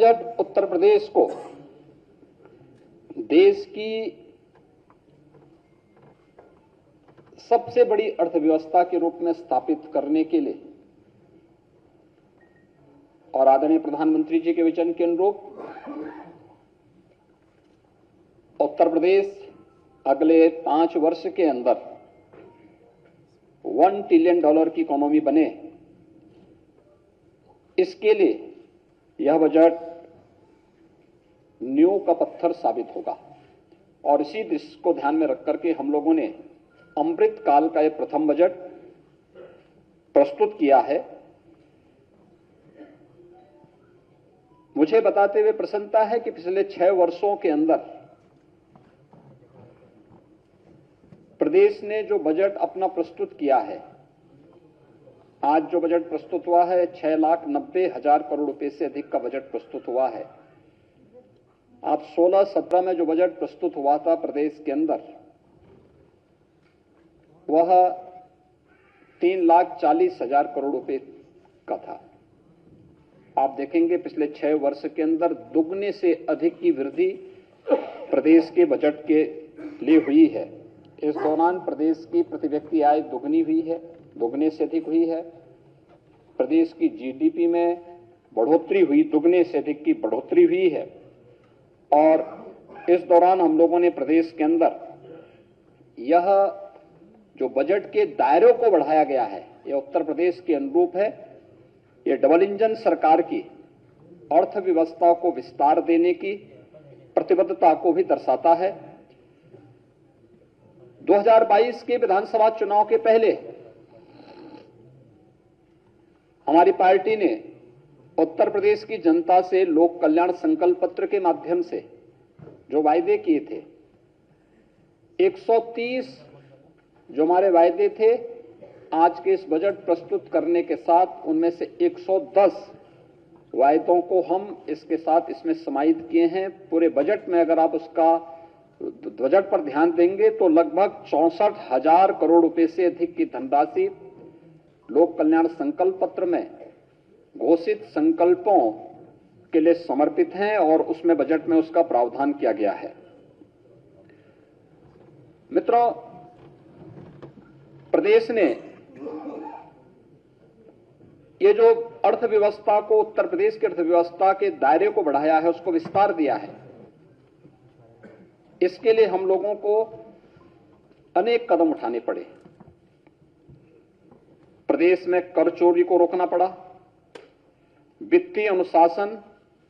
Budget Uttar Pradesh को देश की सबसे बड़ी अर्थव्यवस्था के रूप में स्थापित करने के लिए और आदरणीय प्रधानमंत्री जी के विजन के अनुरूप उत्तर प्रदेश अगले 5 वर्ष के अंदर $1 ट्रिलियन की इकोनॉमी बने, इसके लिए यह बजट नींव का पत्थर साबित होगा। और इसी दृष्टि को ध्यान में रख करके हम लोगों ने अमृत काल का यह प्रथम बजट प्रस्तुत किया है। मुझे बताते हुए प्रसन्नता है कि पिछले 6 वर्षों के अंदर प्रदेश ने जो बजट अपना प्रस्तुत किया है, आज जो बजट प्रस्तुत हुआ है 6,90,000 करोड़ रुपए से अधिक का बजट प्रस्तुत हुआ है। आप 16-17 में जो बजट प्रस्तुत हुआ था प्रदेश के अंदर, वह 3,40,000 करोड़ रुपए का था। आप देखेंगे पिछले 6 वर्ष के अंदर दुगने से अधिक की वृद्धि प्रदेश के बजट के लिए हुई है। इस दौरान प्रदेश की प्रति व्यक्ति आय दुगनी हुई है, दुगने से अधिक हुई है। प्रदेश की जीडीपी में बढ़ोतरी हुई, दुगने से अधिक की बढ़ोतरी हुई है। और इस दौरान हम लोगों ने प्रदेश के अंदर यह जो बजट के दायरों को बढ़ाया गया है, यह उत्तर प्रदेश के अनुरूप है। यह डबल इंजन सरकार की अर्थव्यवस्था को विस्तार देने की प्रतिबद्धता को भी दर्शाता है। 2022 के विधानसभा चुनाव के पहले हमारी पार्टी ने उत्तर प्रदेश की जनता से लोक कल्याण संकल्प पत्र के माध्यम से जो वायदे किए थे, 130 जो हमारे वायदे थे, आज के इस बजट प्रस्तुत करने के साथ उनमें से 110 वायदों को हम इसके साथ इसमें समाहित किए हैं। पूरे बजट में अगर आप उसका बजट पर ध्यान देंगे तो लगभग 64,000 करोड़ रुपए से अधिक की धनराशि लोक कल्याण संकल्प पत्र में घोषित संकल्पों के लिए समर्पित हैं और उसमें बजट में उसका प्रावधान किया गया है। मित्रों, प्रदेश ने ये जो अर्थव्यवस्था को, उत्तर प्रदेश की अर्थव्यवस्था के दायरे को बढ़ाया है, उसको विस्तार दिया है। इसके लिए हम लोगों को अनेक कदम उठाने पड़े। प्रदेश में कर चोरी को रोकना पड़ा, वित्तीय अनुशासन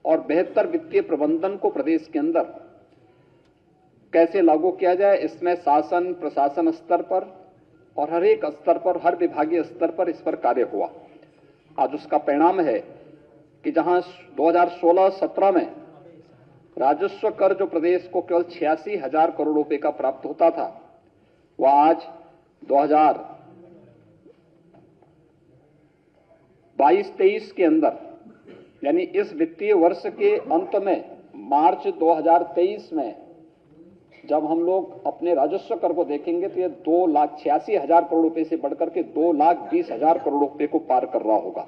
और बेहतर वित्तीय प्रबंधन को प्रदेश के अंदर कैसे लागू किया जाए, इसमें शासन प्रशासन स्तर पर और हर एक स्तर पर, हर विभागीय स्तर पर इस पर कार्य हुआ। आज उसका परिणाम है कि जहां 2016-17 में राजस्व कर जो प्रदेश को केवल 86,000 करोड़ रुपए का प्राप्त होता था, वह आज 2022-23 के अंदर, यानी इस वित्तीय वर्ष के अंत में मार्च 2023 में जब हम लोग अपने राजस्व कर को देखेंगे तो यह 2,86,000 करोड़ रुपए से बढ़कर के 2,20,000 करोड़ रुपए को पार कर रहा होगा।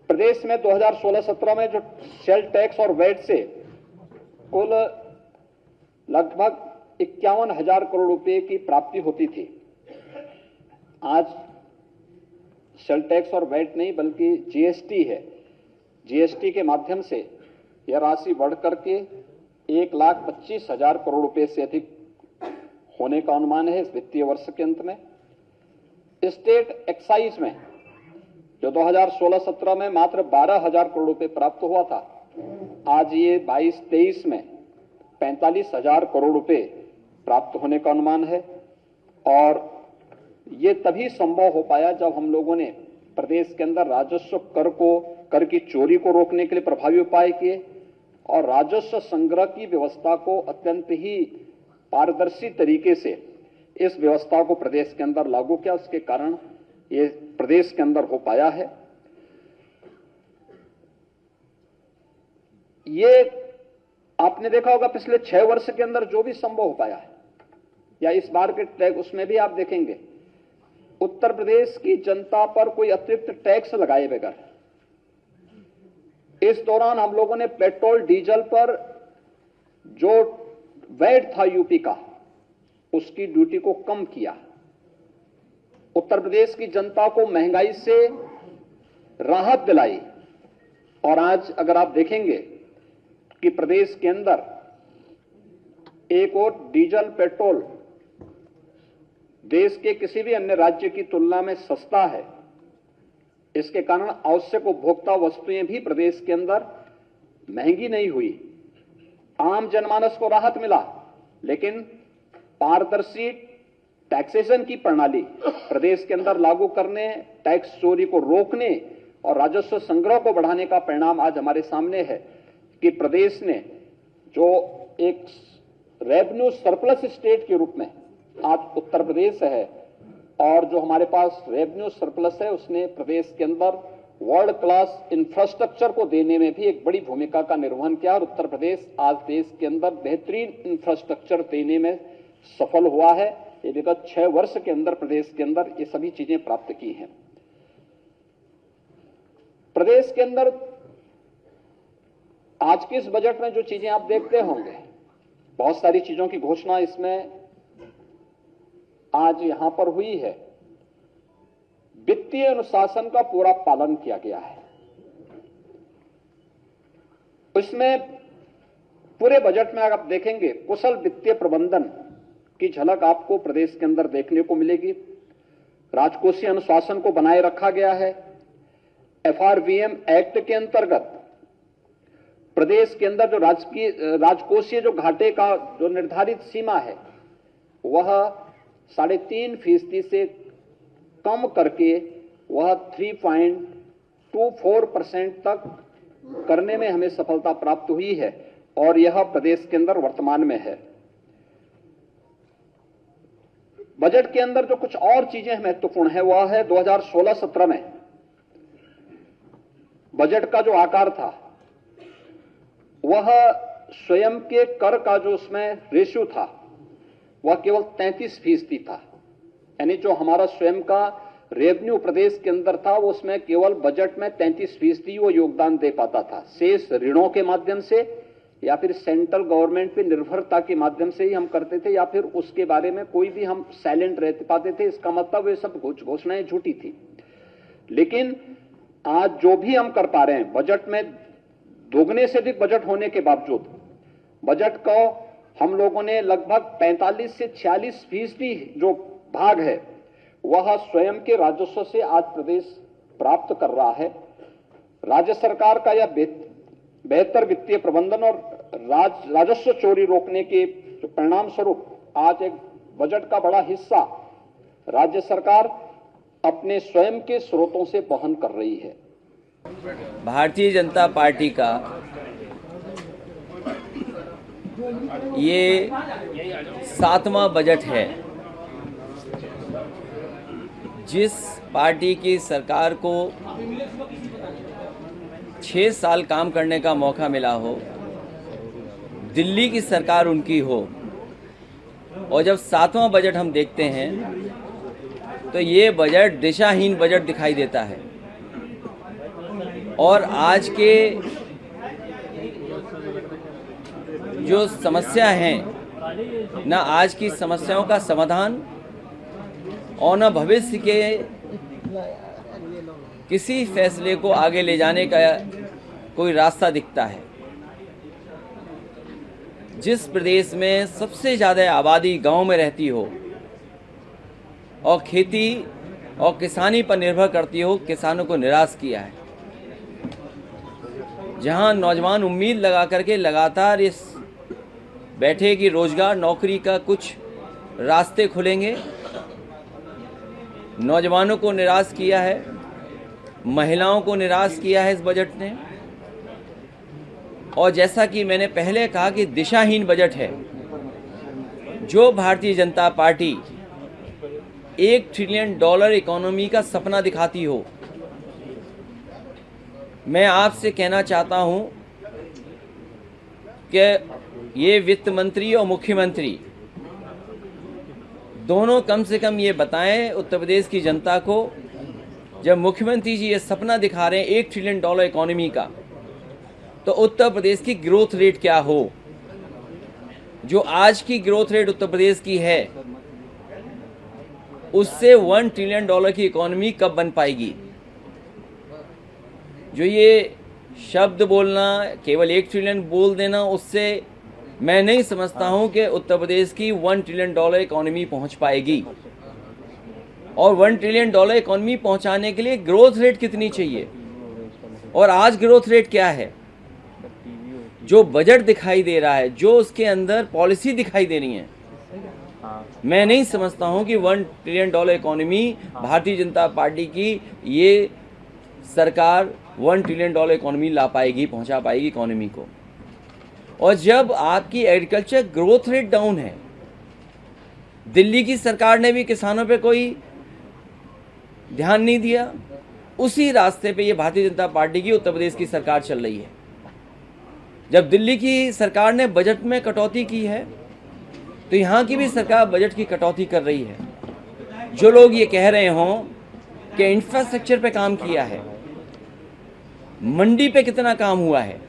प्रदेश में 2016-17 में जो सेल टैक्स और वैट से कुल लगभग 51,000 करोड़ रुपए की प्राप्ति होती थी, आज सेल टैक्स और वैट नहीं बल्कि जीएसटी है। जीएसटी के माध्यम से यह राशि बढ़कर के 1,25,000 करोड़ रुपए से अधिक होने का अनुमान है इस वित्तीय वर्ष के अंत में। स्टेट एक्साइज में जो 2016-17 में मात्र 12,000 करोड़ रुपए प्राप्त हुआ था, आज ये 22-23 में 45,000 करोड़ रुपए प्राप्त होने का अनुमान है। और ये तभी संभव हो पाया जब हम लोगों ने प्रदेश के अंदर राजस्व कर की चोरी को रोकने के लिए प्रभावी उपाय किए और राजस्व संग्रह की व्यवस्था को अत्यंत ही पारदर्शी तरीके से इस व्यवस्था को प्रदेश के अंदर लागू किया। उसके कारण ये प्रदेश के अंदर हो पाया है। ये आपने देखा होगा पिछले 6 वर्ष के अंदर जो भी संभव हो पाया है, या इस बार के टैग उसमें भी आप देखेंगे उत्तर प्रदेश की जनता पर कोई अतिरिक्त टैक्स लगाए बगैर इस दौरान हम लोगों ने पेट्रोल डीजल पर जो वैट था यूपी का, उसकी ड्यूटी को कम किया। उत्तर प्रदेश की जनता को महंगाई से राहत दिलाई। और आज अगर आप देखेंगे कि प्रदेश के अंदर एक और डीजल पेट्रोल देश के किसी भी अन्य राज्य की तुलना में सस्ता है। इसके कारण आवश्यक उपभोक्ता वस्तुएं भी प्रदेश के अंदर महंगी नहीं हुई, आम जनमानस को राहत मिला। लेकिन पारदर्शी टैक्सेशन की प्रणाली प्रदेश के अंदर लागू करने, टैक्स चोरी को रोकने और राजस्व संग्रह को बढ़ाने का परिणाम आज हमारे सामने है कि प्रदेश ने जो एक रेवेन्यू सरप्लस स्टेट के रूप में आज उत्तर प्रदेश है, और जो हमारे पास रेवेन्यू सरप्लस है उसने प्रदेश के अंदर वर्ल्ड क्लास इंफ्रास्ट्रक्चर को देने में भी एक बड़ी भूमिका का निर्वहन किया। और उत्तर प्रदेश आज देश के अंदर बेहतरीन इंफ्रास्ट्रक्चर देने में सफल हुआ है। ये विगत 6 वर्ष के अंदर प्रदेश के अंदर ये सभी चीजें प्राप्त की हैं। प्रदेश के अंदर आज के इस बजट में जो चीजें आप देखते होंगे, बहुत सारी चीजों की घोषणा इसमें आज यहां पर हुई है। वित्तीय अनुशासन का पूरा पालन किया गया है। इसमें पूरे बजट में अगर आप देखेंगे कुशल वित्तीय प्रबंधन की झलक आपको प्रदेश के अंदर देखने को मिलेगी। राजकोषीय अनुशासन को बनाए रखा गया है। एफआरबीएम एक्ट के अंतर्गत प्रदेश के अंदर जो राजकोषीय जो घाटे का जो निर्धारित सीमा है वह 3.5% से कम करके वह 3.24% तक करने में हमें सफलता प्राप्त हुई है और यह प्रदेश के अंदर वर्तमान में है। बजट के अंदर जो कुछ और चीजें महत्वपूर्ण है वह है 2016-17 में बजट का जो आकार था वह स्वयं के कर का जो उसमें रेशियो था वह केवल 33% था। यानी जो हमारा स्वयं का रेवेन्यू प्रदेश के अंदर था वो उसमें केवल बजट में 33% वो योगदान दे पाता था। शेष ऋणों के माध्यम से या फिर सेंट्रल गवर्नमेंट पे निर्भरता के माध्यम से ही हम करते थे, या फिर उसके बारे में कोई भी हम साइलेंट रह पाते थे। इसका मतलब ये सब घोषणाएं झूठी थी। लेकिन आज जो भी हम कर पा रहे हैं, बजट में दोगुने से अधिक बजट होने के बावजूद बजट को हम लोगों ने लगभग 45 से 46% जो भाग है वह स्वयं के राजस्व से आज प्रदेश प्राप्त कर रहा है। राज्य सरकार का यह बेहतर वित्तीय प्रबंधन और राजस्व चोरी रोकने के परिणाम स्वरूप आज एक बजट का बड़ा हिस्सा राज्य सरकार अपने स्वयं के स्रोतों से वहन कर रही है। भारतीय जनता पार्टी का ये 7वां बजट है। जिस पार्टी की सरकार को 6 साल काम करने का मौका मिला हो, दिल्ली की सरकार उनकी हो, और जब 7वां बजट हम देखते हैं तो ये बजट दिशाहीन बजट दिखाई देता है। और आज के जो समस्या हैं, ना आज की समस्याओं का समाधान और न भविष्य के किसी फैसले को आगे ले जाने का कोई रास्ता दिखता है। जिस प्रदेश में सबसे ज़्यादा आबादी गांव में रहती हो और खेती और किसानी पर निर्भर करती हो, किसानों को निराश किया है। जहां नौजवान उम्मीद लगा करके लगातार इस बैठे कि रोजगार नौकरी का कुछ रास्ते खुलेंगे, नौजवानों को निराश किया है, महिलाओं को निराश किया है इस बजट ने। और जैसा कि मैंने पहले कहा कि दिशाहीन बजट है। जो Bharatiya Janata party $1 trillion economy का सपना दिखाती हो, मैं आपसे कहना चाहता हूं कि ये वित्त मंत्री और मुख्यमंत्री दोनों कम से कम ये बताएं उत्तर प्रदेश की जनता को, जब मुख्यमंत्री जी ये सपना दिखा रहे हैं $1 ट्रिलियन इकोनॉमी का, तो उत्तर प्रदेश की ग्रोथ रेट क्या हो। जो आज की ग्रोथ रेट उत्तर प्रदेश की है उससे $1 ट्रिलियन की इकोनॉमी कब बन पाएगी। जो ये शब्द बोलना, केवल 1 ट्रिलियन बोल देना, उससे मैं नहीं समझता हूं कि उत्तर प्रदेश की $1 ट्रिलियन इकोनॉमी पहुंच पाएगी। और $1 ट्रिलियन इकोनॉमी पहुंचाने के लिए ग्रोथ रेट कितनी चाहिए, और आज ग्रोथ रेट क्या है। जो बजट दिखाई दे रहा है, जो उसके अंदर पॉलिसी दिखाई दे रही है, मैं नहीं समझता हूं कि $1 trillion economy Bharatiya Janata party की ये सरकार $1 ट्रिलियन इकोनॉमी ला पाएगी, पहुंचा पाएगी इकोनॉमी को। और जब आपकी एग्रीकल्चर ग्रोथ रेट डाउन है, दिल्ली की सरकार ने भी किसानों पे कोई ध्यान नहीं दिया, उसी रास्ते पे ये भारतीय जनता पार्टी की उत्तर प्रदेश की सरकार चल रही है। जब दिल्ली की सरकार ने बजट में कटौती की है, तो यहाँ की भी सरकार बजट की कटौती कर रही है। जो लोग ये कह रहे हों कि इंफ्रास्ट्रक्चर पे काम किया है, मंडी पे कितना काम हुआ है,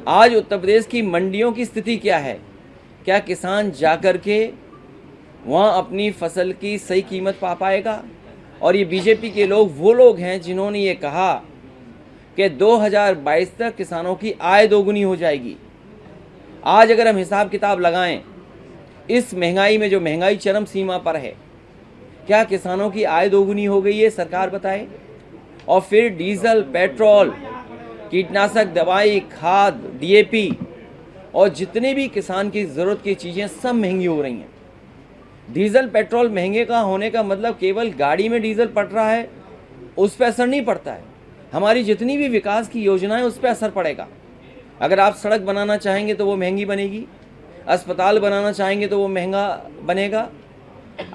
आज उत्तर प्रदेश की मंडियों की स्थिति क्या है। क्या किसान जाकर के वहाँ अपनी फसल की सही कीमत पा पाएगा। और ये बीजेपी के लोग वो लोग हैं जिन्होंने ये कहा कि 2022 तक किसानों की आय दोगुनी हो जाएगी। आज अगर हम हिसाब किताब लगाएं, इस महंगाई में जो महंगाई चरम सीमा पर है, क्या किसानों की आय दोगुनी हो गई है, सरकार बताए। और फिर डीजल, पेट्रोल, कीटनाशक दवाई, खाद, डीएपी और जितने भी किसान की ज़रूरत की चीज़ें सब महंगी हो रही हैं। डीजल पेट्रोल महंगे का होने का मतलब केवल गाड़ी में डीजल पड़ रहा है उस पर असर नहीं पड़ता है, हमारी जितनी भी विकास की योजनाएं उस पर असर पड़ेगा। अगर आप सड़क बनाना चाहेंगे तो वो महंगी बनेगी, अस्पताल बनाना चाहेंगे तो वो महंगा बनेगा,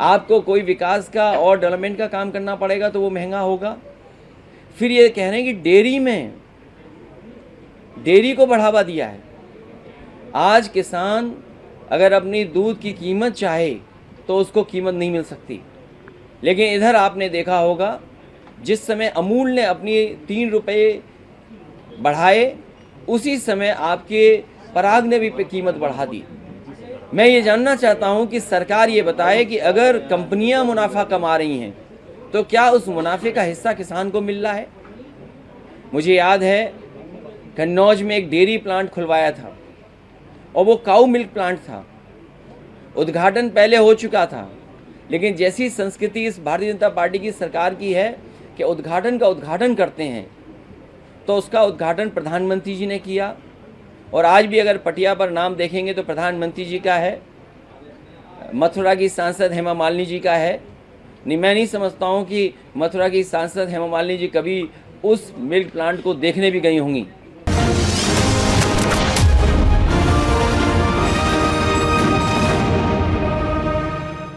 आपको कोई विकास का और डेवलपमेंट का काम करना पड़ेगा तो वो महंगा होगा। फिर ये कह रहे हैं कि डेयरी को बढ़ावा दिया है। आज किसान अगर अपनी दूध की कीमत चाहे तो उसको कीमत नहीं मिल सकती। लेकिन इधर आपने देखा होगा, जिस समय अमूल ने अपनी 3 रुपये बढ़ाए, उसी समय आपके पराग ने भी कीमत बढ़ा दी। मैं ये जानना चाहता हूँ कि सरकार ये बताए कि अगर कंपनियाँ मुनाफा कमा रही हैं तो क्या उस मुनाफे का हिस्सा किसान को मिल रहा है। मुझे याद है कन्नौज में एक डेयरी प्लांट खुलवाया था और वो काऊ मिल्क प्लांट था। उद्घाटन पहले हो चुका था, लेकिन जैसी संस्कृति इस भारतीय जनता पार्टी की सरकार की है कि उद्घाटन का उद्घाटन करते हैं, तो उसका उद्घाटन प्रधानमंत्री जी ने किया। और आज भी अगर पटिया पर नाम देखेंगे तो प्रधानमंत्री जी का है, मथुरा की सांसद हेमा मालिनी जी का है। नहीं, मैं नहीं समझता हूँ कि मथुरा की सांसद हेमा मालिनी जी कभी उस मिल्क प्लांट को देखने भी गई होंगी।